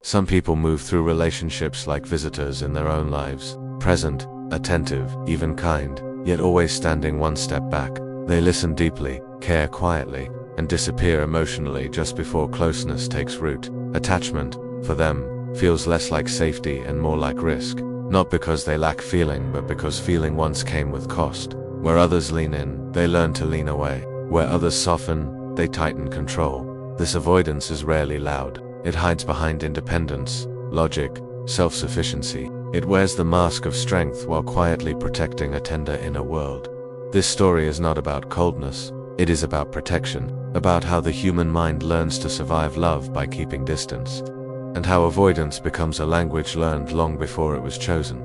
Some people move through relationships like visitors in their own lives, present, attentive, even kind, yet always standing one step back. They listen deeply, care quietly, and disappear emotionally just before closeness takes root. Attachment, for them, feels less like safety and more like risk, not because they lack feeling but because feeling once came with cost. Where others lean in, they learn to lean away. Where others soften, they tighten control. This avoidance is rarely loud. It hides behind independence, logic, self-sufficiency. It wears the mask of strength while quietly protecting a tender inner world. This story is not about coldness, it is about protection, about how the human mind learns to survive love by keeping distance, and how avoidance becomes a language learned long before it was chosen.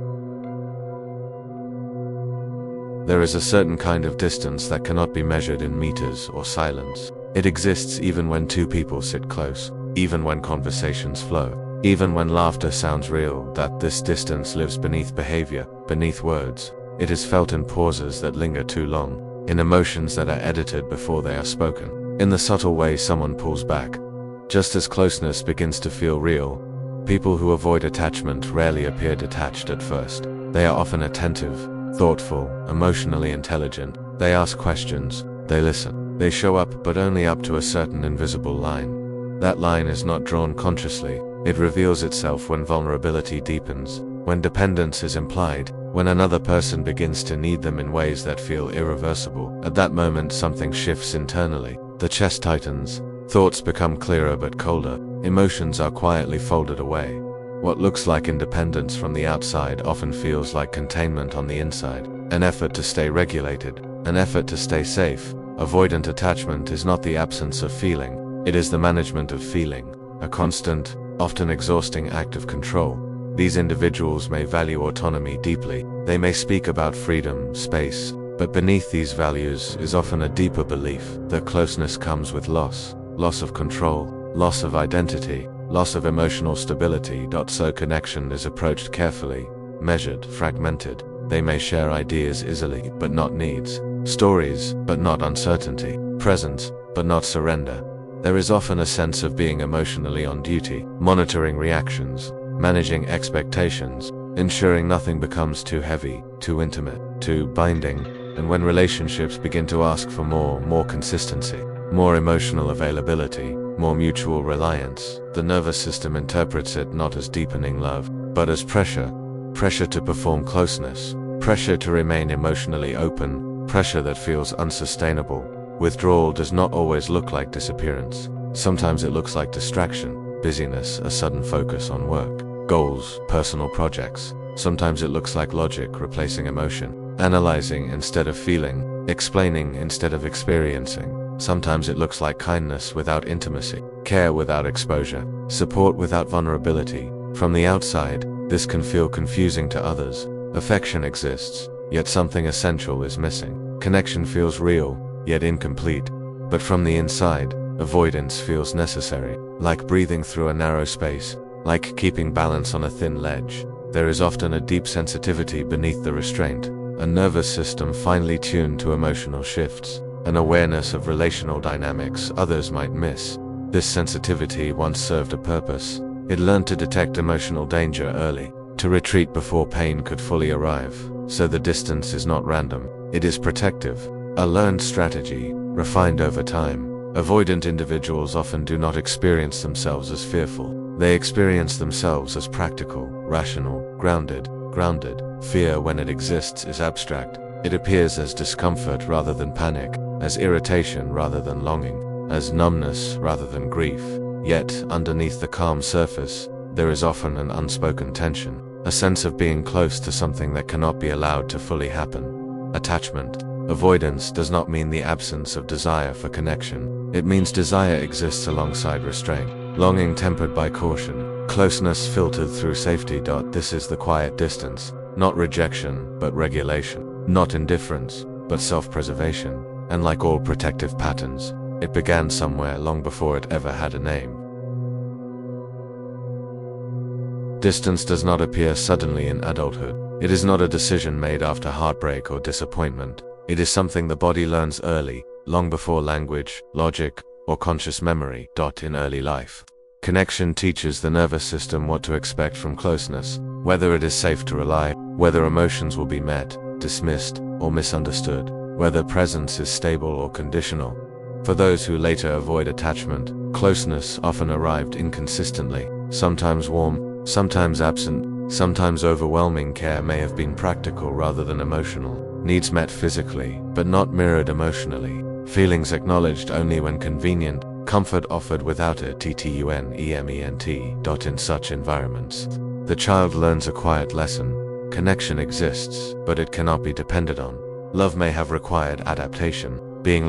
There is a certain kind of distance that cannot be measured in meters or silence. It exists even when two people sit close, even when conversations flow, even when laughter sounds real. That this distance lives beneath behavior, beneath words. It is felt in pauses that linger too long, in emotions that are edited before they are spoken, in the subtle way someone pulls back. Just as closeness begins to feel real, people who avoid attachment rarely appear detached at first. They are often attentive, thoughtful, emotionally intelligent. They ask questions, they listen. They show up, but only up to a certain invisible line. That line is not drawn consciously. It reveals itself when vulnerability deepens, when dependence is implied, when another person begins to need them in ways that feel irreversible. At that moment, something shifts internally. The chest tightens, thoughts become clearer but colder, emotions are quietly folded away. What looks like independence from the outside often feels like containment on the inside, an effort to stay regulated, an effort to stay safe. Avoidant attachment is not the absence of feeling, it is the management of feeling, a constant, often exhausting act of control. These individuals may value autonomy deeply, they may speak about freedom, space, but beneath these values is often a deeper belief that closeness comes with loss of control, loss of identity, loss of emotional stability. So connection is approached carefully, measured, fragmented. They may share ideas easily, but not needs, stories, but not uncertainty, presence, but not surrender. There is often a sense of being emotionally on duty, monitoring reactions, managing expectations, ensuring nothing becomes too heavy, too intimate, too binding. And when relationships begin to ask for more consistency, more emotional availability, more mutual reliance, the nervous system interprets it not as deepening love, but as pressure to perform closeness, pressure to remain emotionally open, pressure that feels unsustainable. Withdrawal does not always look like disappearance. Sometimes it looks like distraction, busyness, a sudden focus on work, goals, personal projects. Sometimes it looks like logic replacing emotion, analyzing instead of feeling, explaining instead of experiencing. Sometimes it looks like kindness without intimacy, care without exposure, support without vulnerability. From the outside, this can feel confusing to others. Affection exists, yet something essential is missing. Connection feels real, yet incomplete. But from the inside, avoidance feels necessary, like breathing through a narrow space, like keeping balance on a thin ledge. There is often a deep sensitivity beneath the restraint, a nervous system finely tuned to emotional shifts, an awareness of relational dynamics others might miss. This sensitivity once served a purpose. It learned to detect emotional danger early, to retreat before pain could fully arrive. So the distance is not random, it is protective, a learned strategy, refined over time. Avoidant individuals often do not experience themselves as fearful. They experience themselves as practical, rational, grounded. Fear, when it exists, is abstract. It appears as discomfort rather than panic, as irritation rather than longing, as numbness rather than grief. Yet, underneath the calm surface, there is often an unspoken tension, a sense of being close to something that cannot be allowed to fully happen. Attachment. Avoidance does not mean the absence of desire for connection. It means desire exists alongside restraint, longing tempered by caution, closeness filtered through safety. This is the quiet distance, not rejection, but regulation, not indifference, but self-preservation. And like all protective patterns, it began somewhere long before it ever had a name. Distance does not appear suddenly in adulthood. It is not a decision made after heartbreak or disappointment. It is something the body learns early, long before language, logic, or conscious memory. In early life, Connection teaches the nervous system what to expect from closeness, whether it is safe to rely, whether emotions will be met, dismissed, or misunderstood, whether presence is stable or conditional. For those who later avoid attachment, closeness often arrived inconsistently, sometimes warm, sometimes absent, sometimes overwhelming. Care may have been practical rather than emotional, needs met physically, but not mirrored emotionally, feelings acknowledged only when convenient, comfort offered without a tunement. In such environments, the child learns a quiet lesson: connection exists, but it cannot be depended on. Love may have required adaptation, being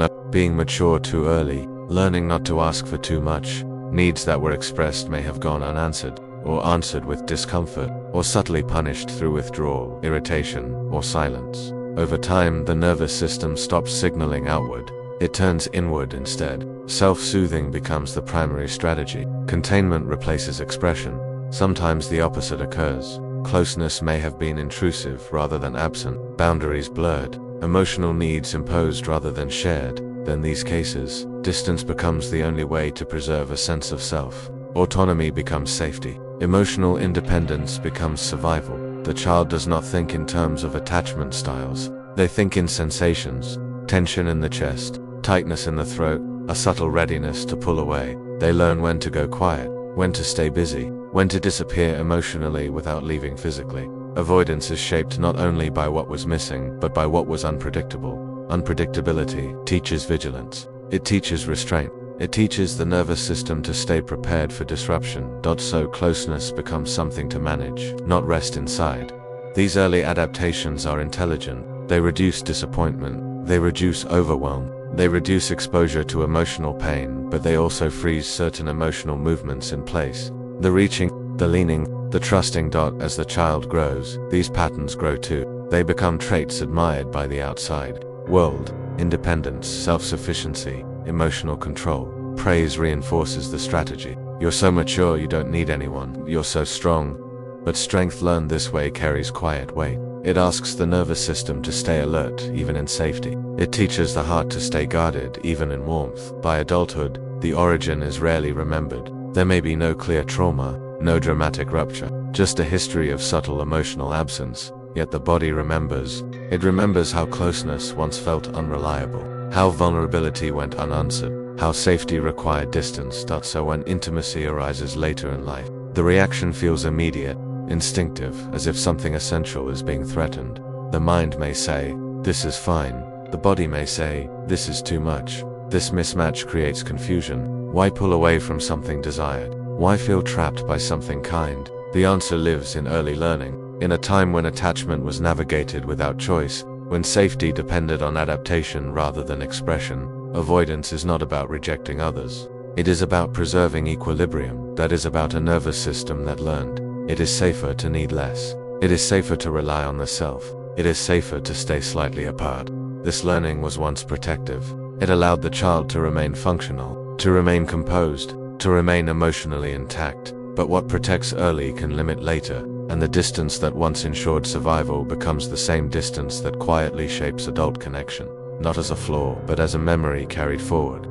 mature too early, learning not to ask for too much. Needs that were expressed may have gone unanswered, or answered with discomfort, or subtly punished through withdrawal, irritation, or silence. Over time, the nervous system stops signaling outward. It turns inward instead. Self-soothing becomes the primary strategy. Containment replaces expression. Sometimes the opposite occurs. Closeness may have been intrusive rather than absent, boundaries blurred, emotional needs imposed rather than shared. In these cases, distance becomes the only way to preserve a sense of self. Autonomy becomes safety. Emotional independence becomes survival. The child does not think in terms of attachment styles. They think in sensations: tension in the chest, tightness in the throat, a subtle readiness to pull away. They learn when to go quiet, when to stay busy, when to disappear emotionally without leaving physically. Avoidance is shaped not only by what was missing, but by what was unpredictable. Unpredictability teaches vigilance. It teaches restraint. It teaches the nervous system to stay prepared for disruption. So closeness becomes something to manage, not rest inside. These early adaptations are intelligent. They reduce disappointment. They reduce overwhelm. They reduce exposure to emotional pain, but they also freeze certain emotional movements in place. The reaching, the leaning, the trusting. As the child grows, these patterns grow too. They become traits admired by the outside world: independence, self-sufficiency, emotional control. Praise reinforces the strategy. You're so mature, you don't need anyone. You're so strong. But strength learned this way carries quiet weight. It asks the nervous system to stay alert, even in safety. It teaches the heart to stay guarded, even in warmth. By adulthood, the origin is rarely remembered. There may be no clear trauma, no dramatic rupture, just a history of subtle emotional absence. Yet the body remembers. It remembers how closeness once felt unreliable, how vulnerability went unanswered, how safety required distance. So when intimacy arises later in life, the reaction feels immediate, instinctive, as if something essential is being threatened. The mind may say, "This is fine." The body may say, "This is too much." This mismatch creates confusion. Why pull away from something desired? Why feel trapped by something kind? The answer lives in early learning. In a time when attachment was navigated without choice, when safety depended on adaptation rather than expression, avoidance is not about rejecting others. It is about preserving equilibrium. That is about a nervous system that learned it is safer to need less. It is safer to rely on the self. It is safer to stay slightly apart. This learning was once protective. It allowed the child to remain functional, to remain composed, to remain emotionally intact. But what protects early can limit later, and the distance that once ensured survival becomes the same distance that quietly shapes adult connection, not as a flaw, but as a memory carried forward.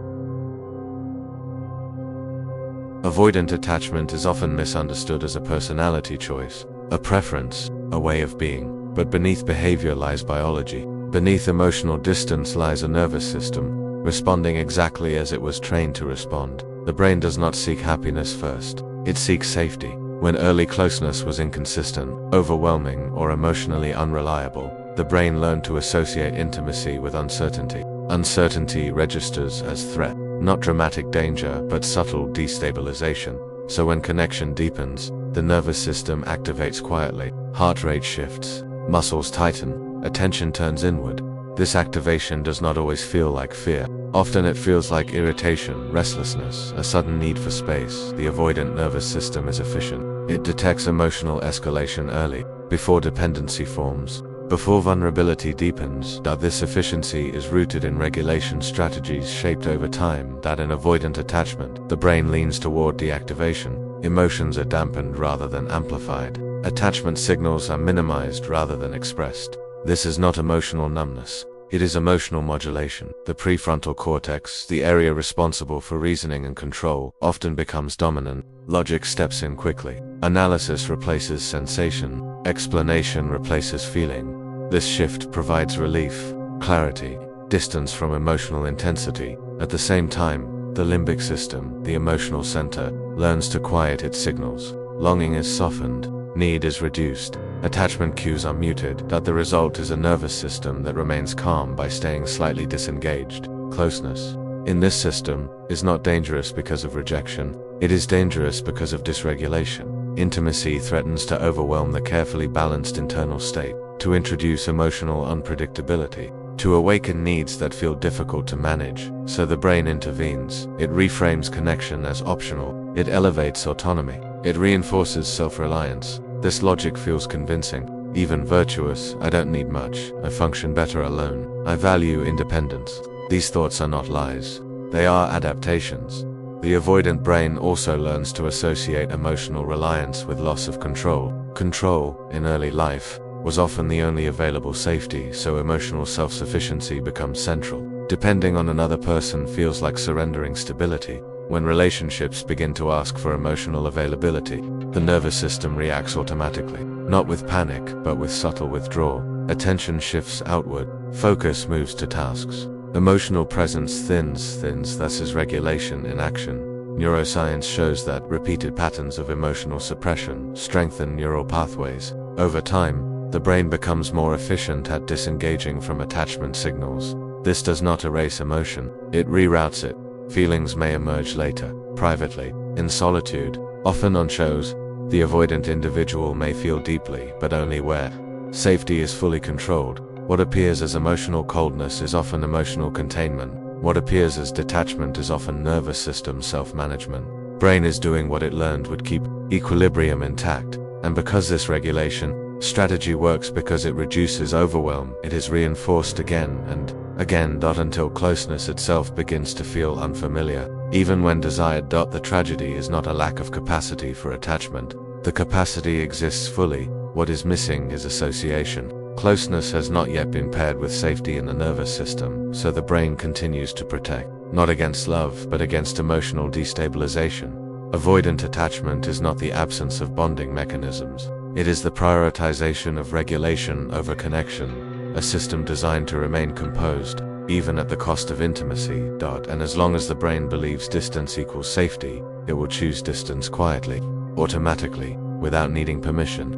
Avoidant attachment is often misunderstood as a personality choice, a preference, a way of being. But beneath behavior lies biology. Beneath emotional distance lies a nervous system, responding exactly as it was trained to respond. The brain does not seek happiness first. It seeks safety. When early closeness was inconsistent, overwhelming, or emotionally unreliable, the brain learned to associate intimacy with uncertainty. Uncertainty registers as threat, not dramatic danger, but subtle destabilization. So when connection deepens, the nervous system activates quietly. Heart rate shifts, muscles tighten, attention turns inward. This activation does not always feel like fear. Often it feels like irritation, restlessness, a sudden need for space. The avoidant nervous system is efficient. It detects emotional escalation early, before dependency forms, before vulnerability deepens. This efficiency is rooted in regulation strategies shaped over time. That in avoidant attachment, the brain leans toward deactivation. Emotions are dampened rather than amplified. Attachment signals are minimized rather than expressed. This is not emotional numbness. It is emotional modulation. The prefrontal cortex, the area responsible for reasoning and control, often becomes dominant. Logic steps in quickly. Analysis replaces sensation. Explanation replaces feeling. This shift provides relief, clarity, distance from emotional intensity. At the same time, the limbic system, the emotional center, learns to quiet its signals. Longing is softened. Need is reduced. Attachment cues are muted. The result is a nervous system that remains calm by staying slightly disengaged. Closeness, in this system, is not dangerous because of rejection. It is dangerous because of dysregulation. Intimacy threatens to overwhelm the carefully balanced internal state, to introduce emotional unpredictability, to awaken needs that feel difficult to manage. So the brain intervenes. It reframes connection as optional. It elevates autonomy. It reinforces self-reliance. This logic feels convincing, even virtuous. I don't need much. I function better alone. I value independence. These thoughts are not lies. They are adaptations. The avoidant brain also learns to associate emotional reliance with loss of control. Control, in early life, was often the only available safety, so emotional self-sufficiency becomes central. Depending on another person feels like surrendering stability. When relationships begin to ask for emotional availability, the nervous system reacts automatically, not with panic, but with subtle withdrawal. Attention shifts outward, focus moves to tasks. Emotional presence thins, thus is regulation in action. Neuroscience shows that repeated patterns of emotional suppression strengthen neural pathways. Over time, the brain becomes more efficient at disengaging from attachment signals. This does not erase emotion, it reroutes it. Feelings may emerge later, privately, in solitude, often on shows. The avoidant individual may feel deeply, but only where safety is fully controlled. What appears as emotional coldness is often emotional containment. What appears as detachment is often nervous system self-management. Brain is doing what it learned would keep equilibrium intact, and because this regulation strategy works because it reduces overwhelm, it is reinforced again and again until closeness itself begins to feel unfamiliar, even when desired. The tragedy is not a lack of capacity for attachment. The capacity exists fully. What is missing is association. Closeness has not yet been paired with safety in the nervous system, so the brain continues to protect, not against love, but against emotional destabilization. Avoidant attachment is not the absence of bonding mechanisms. It is the prioritization of regulation over connection, a system designed to remain composed, even at the cost of intimacy. And as long as the brain believes distance equals safety, it will choose distance quietly, automatically, without needing permission.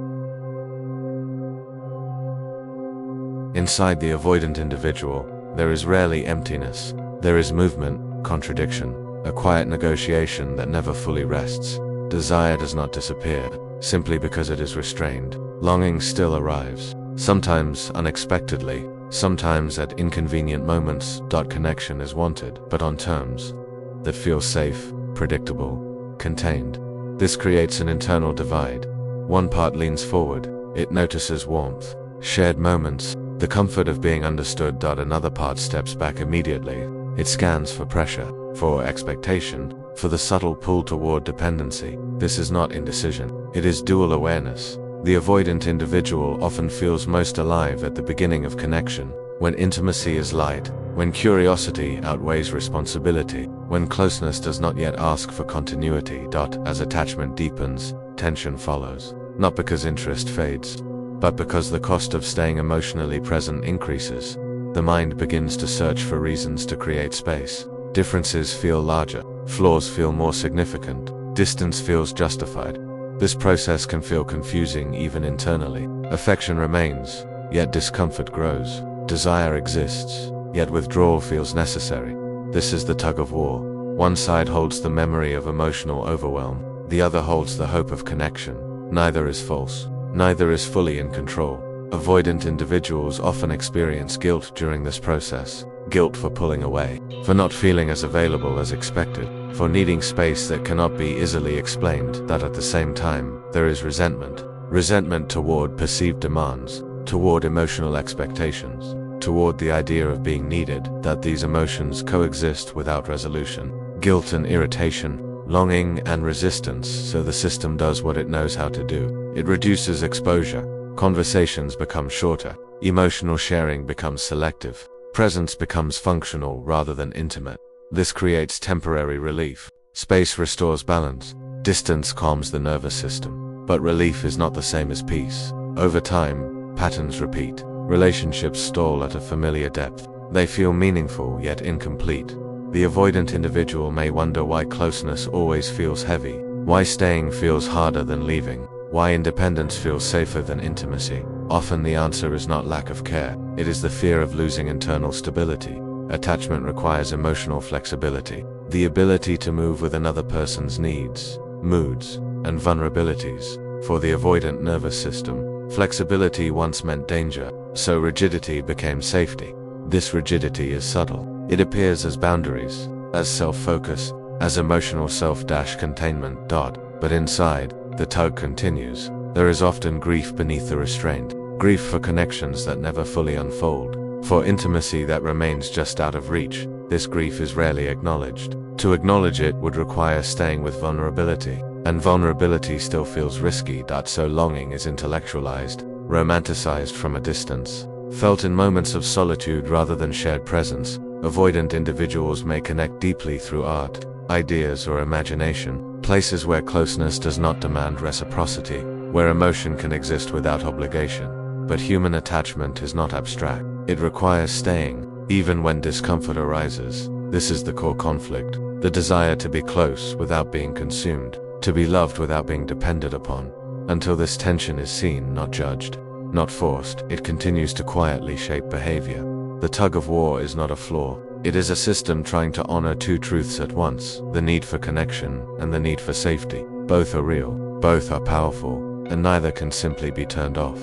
Inside the avoidant individual, there is rarely emptiness. There is movement, contradiction, a quiet negotiation that never fully rests. Desire does not disappear, simply because it is restrained. Longing still arrives, sometimes unexpectedly, sometimes at inconvenient moments. Connection is wanted, but on terms that feel safe, predictable, contained. This creates an internal divide. One part leans forward, it notices warmth, shared moments, the comfort of being understood. Another part steps back immediately. It scans for pressure, for expectation, for the subtle pull toward dependency. This is not indecision, it is dual awareness. The avoidant individual often feels most alive at the beginning of connection, when intimacy is light, when curiosity outweighs responsibility, when closeness does not yet ask for continuity. As attachment deepens, tension follows, not because interest fades, but because the cost of staying emotionally present increases. The mind begins to search for reasons to create space. Differences feel larger, flaws feel more significant, distance feels justified. This process can feel confusing even internally. Affection remains, yet discomfort grows. Desire exists, yet withdrawal feels necessary. This is the tug of war. One side holds the memory of emotional overwhelm, the other holds the hope of connection. Neither is false. Neither is fully in control. Avoidant individuals often experience guilt during this process. Guilt for pulling away, for not feeling as available as expected, for needing space that cannot be easily explained. At the same time, there is resentment. Resentment toward perceived demands, toward emotional expectations, toward the idea of being needed. These emotions coexist without resolution. Guilt and irritation, longing and resistance. So the system does what it knows how to do. It reduces exposure. Conversations become shorter. Emotional sharing becomes selective. presence becomes functional rather than intimate. This creates temporary relief. Space restores balance. Distance calms the nervous system. But relief is not the same as peace. Over time, patterns repeat. Relationships stall at a familiar depth. They feel meaningful yet incomplete. The avoidant individual may wonder why closeness always feels heavy, why staying feels harder than leaving, why independence feels safer than intimacy. Often the answer is not lack of care, it is the fear of losing internal stability. Attachment requires emotional flexibility, the ability to move with another person's needs, moods, and vulnerabilities. For the avoidant nervous system, flexibility once meant danger, so rigidity became safety. This rigidity is subtle. It appears as boundaries, as self-focus, as emotional self-containment. But inside, the tug continues. There is often grief beneath the restraint, grief for connections that never fully unfold, for intimacy that remains just out of reach. This grief is rarely acknowledged. To acknowledge it would require staying with vulnerability, and vulnerability still feels risky. So longing is intellectualized, romanticized from a distance, felt in moments of solitude rather than shared presence. Avoidant individuals may connect deeply through art, ideas, or imagination, places where closeness does not demand reciprocity, where emotion can exist without obligation. But human attachment is not abstract. It requires staying, even when discomfort arises. This is the core conflict, the desire to be close without being consumed, to be loved without being depended upon. Until this tension is seen, not judged, not forced, it continues to quietly shape behavior. The tug-of-war is not a flaw. It is a system trying to honor two truths at once, the need for connection and the need for safety. Both are real, both are powerful, and neither can simply be turned off.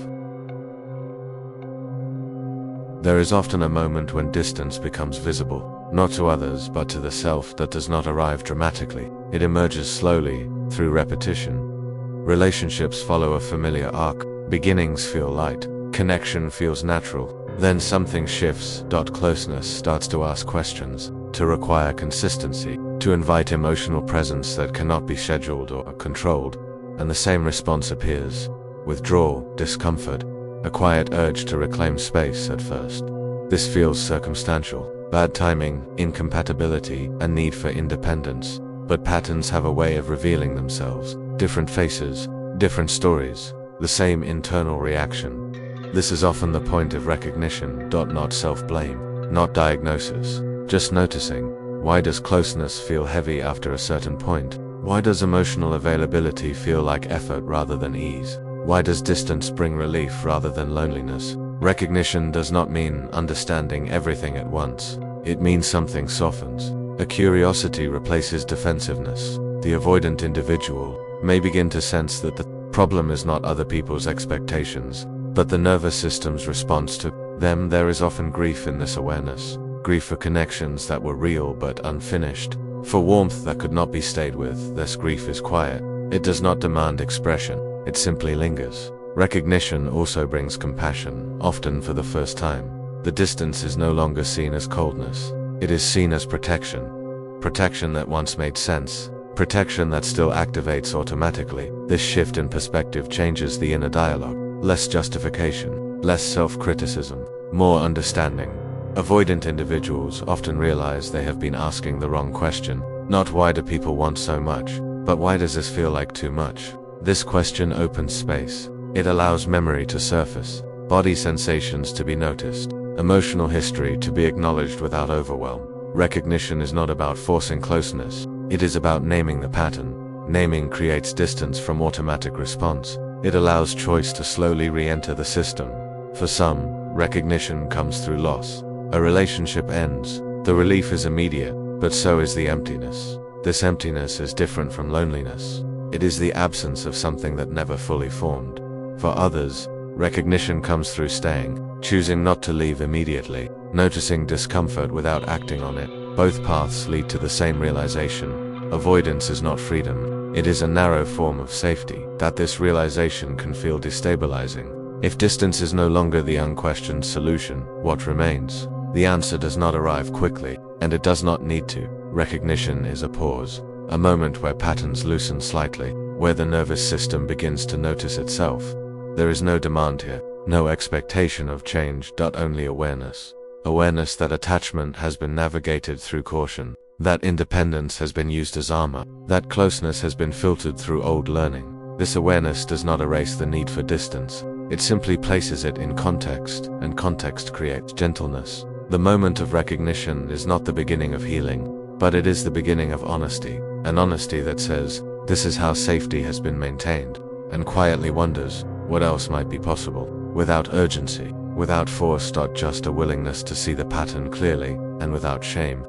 There is often a moment when distance becomes visible, not to others but to the self. That does not arrive dramatically. It emerges slowly, through repetition. Relationships follow a familiar arc. Beginnings feel light, connection feels natural. Then something shifts. Closeness starts to ask questions, to require consistency, to invite emotional presence that cannot be scheduled or controlled. And the same response appears: withdrawal, discomfort, a quiet urge to reclaim space at first. This feels circumstantial, bad timing, incompatibility, a need for independence. But patterns have a way of revealing themselves. Different faces, different stories, the same internal reaction. This is often the point of recognition. Not self-blame, not diagnosis, just noticing. Why does closeness feel heavy after a certain point? Why does emotional availability feel like effort rather than ease? Why does distance bring relief rather than loneliness? Recognition does not mean understanding everything at once. It means something softens. A curiosity replaces defensiveness. The avoidant individual may begin to sense that the problem is not other people's expectations, but the nervous system's response to them. There is often grief in this awareness. Grief for connections that were real but unfinished, for warmth that could not be stayed with. This grief is quiet. It does not demand expression. It simply lingers. Recognition also brings compassion, often for the first time. The distance is no longer seen as coldness. It is seen as protection. Protection that once made sense. Protection that still activates automatically. This shift in perspective changes the inner dialogue. Less justification, less self-criticism, more understanding. Avoidant individuals often realize they have been asking the wrong question. Not why do people want so much, but why does this feel like too much? This question opens space. It allows memory to surface, body sensations to be noticed, emotional history to be acknowledged without overwhelm. Recognition is not about forcing closeness. It is about naming the pattern. Naming creates distance from automatic response. It allows choice to slowly re-enter the system. For some, recognition comes through loss. A relationship ends. The relief is immediate, but so is the emptiness. This emptiness is different from loneliness. It is the absence of something that never fully formed. For others, recognition comes through staying, choosing not to leave immediately, noticing discomfort without acting on it. Both paths lead to the same realization. Avoidance is not freedom. It is a narrow form of safety. That this realization can feel destabilizing. If distance is no longer the unquestioned solution, what remains? The answer does not arrive quickly, and it does not need to. Recognition is a pause, a moment where patterns loosen slightly, where the nervous system begins to notice itself. There is no demand here, no expectation of change, only awareness. awareness that attachment has been navigated through caution, that independence has been used as armor, that closeness has been filtered through old learning. This awareness does not erase the need for distance. It simply places it in context, and context creates gentleness. The moment of recognition is not the beginning of healing, but it is the beginning of honesty, an honesty that says, this is how safety has been maintained, and quietly wonders, what else might be possible, without urgency, without force. Just a willingness to see the pattern clearly, and without shame.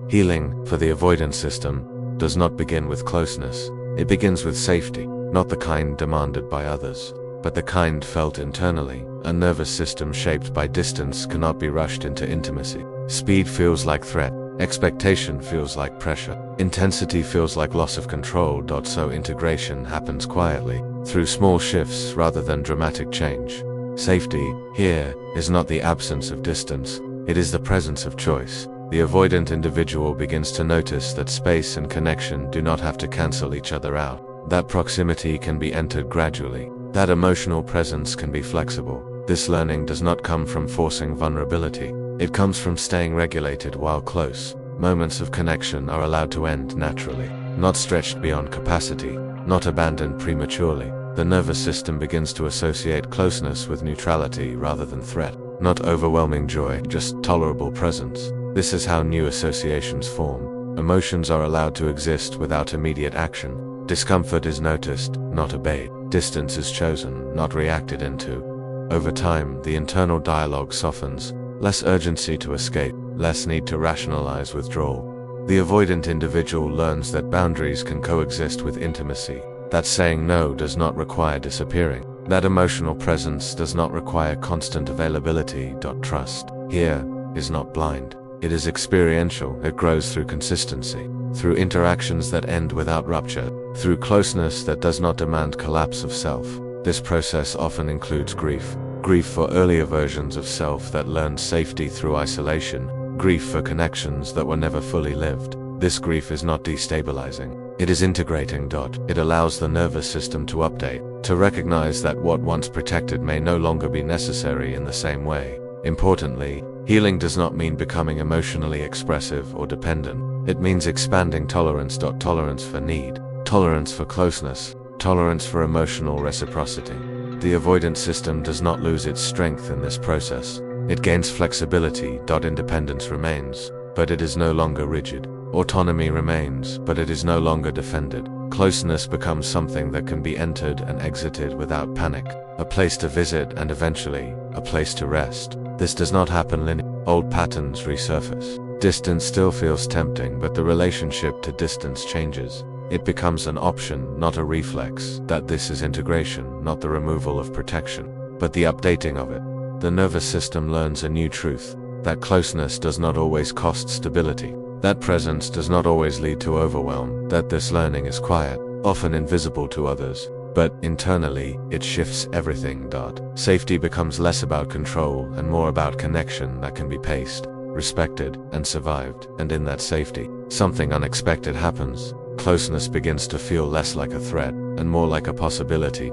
Healing, for the avoidance system, does not begin with closeness. It begins with safety, not the kind demanded by others, but the kind felt internally. A nervous system shaped by distance cannot be rushed into intimacy. Speed feels like threat, expectation feels like pressure, intensity feels like loss of control. So integration happens quietly, through small shifts rather than dramatic change. Safety, here, is not the absence of distance, it is the presence of choice. The avoidant individual begins to notice that space and connection do not have to cancel each other out, that proximity can be entered gradually, that emotional presence can be flexible. This learning does not come from forcing vulnerability, it comes from staying regulated while close. Moments of connection are allowed to end naturally, not stretched beyond capacity, not abandoned prematurely. The nervous system begins to associate closeness with neutrality rather than threat, not overwhelming joy, just tolerable presence. This is how new associations form. Emotions are allowed to exist without immediate action. Discomfort is noticed, not obeyed. Distance is chosen, not reacted into. Over time, the internal dialogue softens, less urgency to escape, less need to rationalize withdrawal. The avoidant individual learns that boundaries can coexist with intimacy, that saying no does not require disappearing, that emotional presence does not require constant availability. Trust, here, is not blind. It is experiential. It grows through consistency, through interactions that end without rupture, through closeness that does not demand collapse of self. This process often includes grief. Grief for earlier versions of self that learned safety through isolation, grief for connections that were never fully lived. This grief is not destabilizing. It is integrating. It allows the nervous system to update, to recognize that what once protected may no longer be necessary in the same way. Importantly, healing does not mean becoming emotionally expressive or dependent. It means expanding tolerance. Tolerance for need, tolerance for closeness, tolerance for emotional reciprocity. The avoidance system does not lose its strength in this process. It gains flexibility. Independence remains, but it is no longer rigid. Autonomy remains, but it is no longer defended. Closeness becomes something that can be entered and exited without panic, a place to visit and eventually, a place to rest. This does not happen linearly. Old patterns resurface. Distance still feels tempting, but the relationship to distance changes. It becomes an option, not a reflex. That this is integration, not the removal of protection, but the updating of it. The nervous system learns a new truth, that closeness does not always cost stability, that presence does not always lead to overwhelm, that this learning is quiet, often invisible to others, but internally, it shifts everything. Safety becomes less about control and more about connection that can be paced, respected, and survived. And in that safety, something unexpected happens. Closeness begins to feel less like a threat and more like a possibility.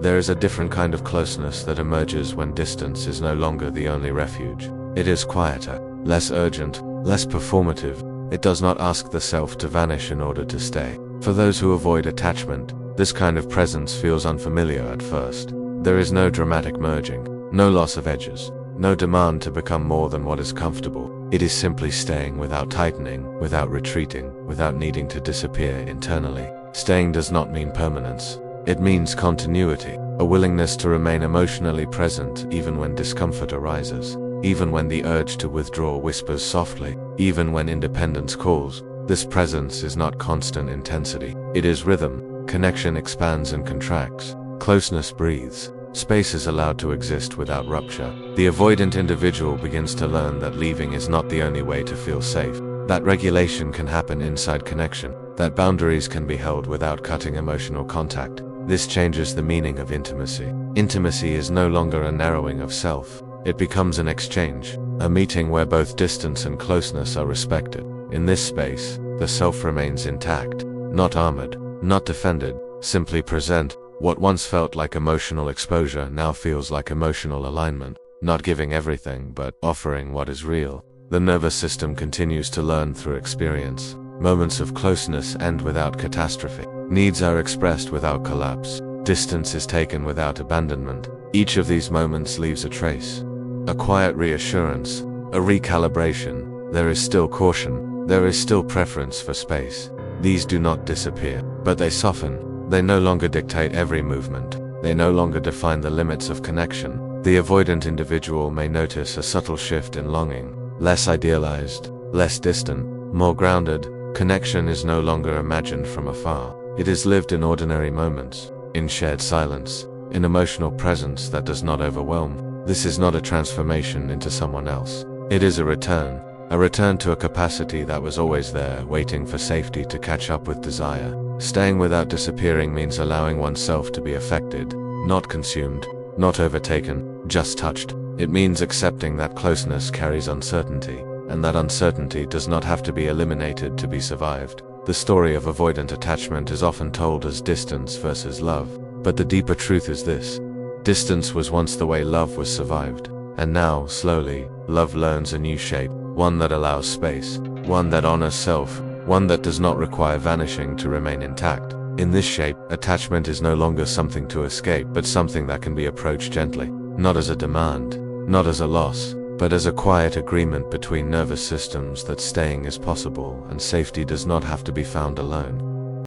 There is a different kind of closeness that emerges when distance is no longer the only refuge. It is quieter, less urgent, less performative. It does not ask the self to vanish in order to stay. For those who avoid attachment, this kind of presence feels unfamiliar at first. There is no dramatic merging, no loss of edges, no demand to become more than what is comfortable. It is simply staying without tightening, without retreating, without needing to disappear internally. Staying does not mean permanence. It means continuity, a willingness to remain emotionally present even when discomfort arises, even when the urge to withdraw whispers softly, even when independence calls. This presence is not constant intensity. It is rhythm. Connection expands and contracts. Closeness breathes. Space is allowed to exist without rupture. The avoidant individual begins to learn that leaving is not the only way to feel safe, that regulation can happen inside connection, that boundaries can be held without cutting emotional contact. This changes the meaning of intimacy. Intimacy is no longer a narrowing of self. It becomes an exchange, a meeting where both distance and closeness are respected. In this space, the self remains intact, not armored, not defended, simply present. What once felt like emotional exposure now feels like emotional alignment, not giving everything but offering what is real. The nervous system continues to learn through experience. Moments of closeness end without catastrophe. Needs are expressed without collapse. Distance is taken without abandonment. Each of these moments leaves a trace. A quiet reassurance, a recalibration. There is still caution. There is still preference for space. These do not disappear, but they soften. They no longer dictate every movement. They no longer define the limits of connection. The avoidant individual may notice a subtle shift in longing. Less idealized, less distant, more grounded. Connection is no longer imagined from afar. It is lived in ordinary moments, in shared silence, in emotional presence that does not overwhelm. This is not a transformation into someone else. It is a return to a capacity that was always there, waiting for safety to catch up with desire. Staying without disappearing means allowing oneself to be affected, not consumed, not overtaken, just touched. It means accepting that closeness carries uncertainty, and that uncertainty does not have to be eliminated to be survived. The story of avoidant attachment is often told as distance versus love, but the deeper truth is this. Distance was once the way love was survived, and now, slowly, love learns a new shape, one that allows space, one that honors self, one that does not require vanishing to remain intact. In this shape, attachment is no longer something to escape, but something that can be approached gently, not as a demand, not as a loss, but as a quiet agreement between nervous systems that staying is possible and safety does not have to be found alone.